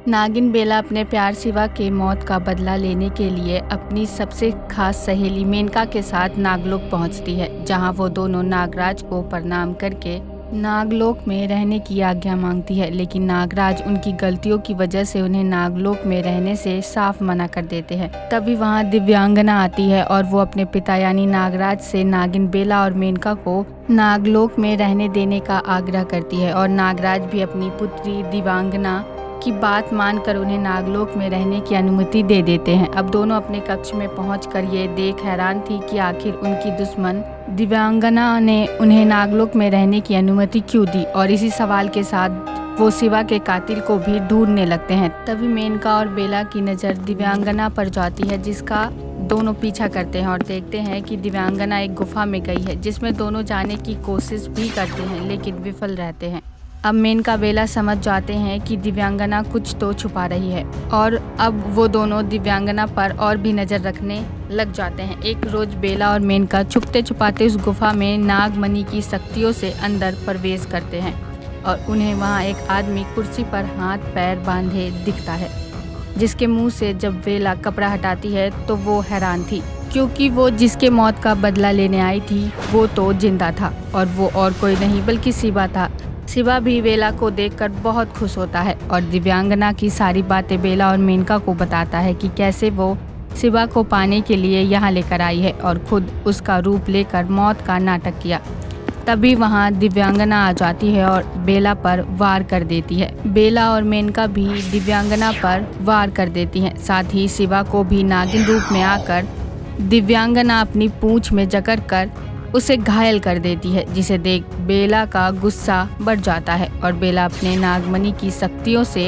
नागिन बेला अपने प्यार शिवा के मौत का बदला लेने के लिए अपनी सबसे खास सहेली मेनका के साथ नागलोक पहुंचती है, जहां वो दोनों नागराज को प्रणाम करके नागलोक में रहने की आज्ञा मांगती है। लेकिन नागराज उनकी गलतियों की वजह से उन्हें नागलोक में रहने से साफ मना कर देते हैं। तभी वहां दिव्यांगना आती है और वो अपने पिता यानी नागराज से नागिन बेला और मेनका को नागलोक में रहने देने का आग्रह करती है और नागराज भी अपनी पुत्री दिव्यांगना की बात मानकर उन्हें नागलोक में रहने की अनुमति दे देते हैं। अब दोनों अपने कक्ष में पहुंचकर ये देख हैरान थी कि आखिर उनकी दुश्मन दिव्यांगना ने उन्हें नागलोक में रहने की अनुमति क्यों दी, और इसी सवाल के साथ वो शिवा के कातिल को भी ढूंढने लगते हैं। तभी मेनका और बेला की नज़र दिव्यांगना पर जाती है, जिसका दोनों पीछा करते हैं और देखते हैं कि दिव्यांगना एक गुफा में गई है, जिसमें दोनों जाने की कोशिश भी करते हैं लेकिन विफल रहते हैं। अब मेनका बेला समझ जाते हैं कि दिव्यांगना कुछ तो छुपा रही है और अब वो दोनों दिव्यांगना पर और भी नज़र रखने लग जाते हैं। एक रोज बेला और मेनका छुपते छुपाते उस गुफा में नागमणि की शक्तियों से अंदर प्रवेश करते हैं और उन्हें वहाँ एक आदमी कुर्सी पर हाथ पैर बांधे दिखता है, जिसके मुंह से जब बेला कपड़ा हटाती है तो वो हैरान थी, क्योंकि वो जिसके मौत का बदला लेने आई थी वो तो जिंदा था और वो और कोई नहीं बल्कि शिवा था। शिवा भी बेला को देखकर बहुत खुश होता है और दिव्यांगना की सारी बातें बेला और मेनका को बताता है कि कैसे वो शिवा को पाने के लिए यहाँ लेकर आई है और खुद उसका रूप लेकर मौत का नाटक किया। तभी वहाँ दिव्यांगना आ जाती है और बेला पर वार कर देती है। बेला और मेनका भी दिव्यांगना पर वार कर देती हैं। साथ ही शिवा को भी नागिन रूप में आकर दिव्यांगना अपनी पूंछ में जकड़ कर उसे घायल कर देती है, जिसे देख बेला का गुस्सा बढ़ जाता है और बेला अपने नागमणि की शक्तियों से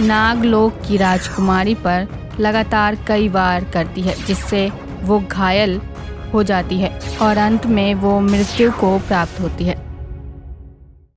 नागलोक की राजकुमारी पर लगातार कई वार करती है, जिससे वो घायल हो जाती है और अंत में वो मृत्यु को प्राप्त होती है।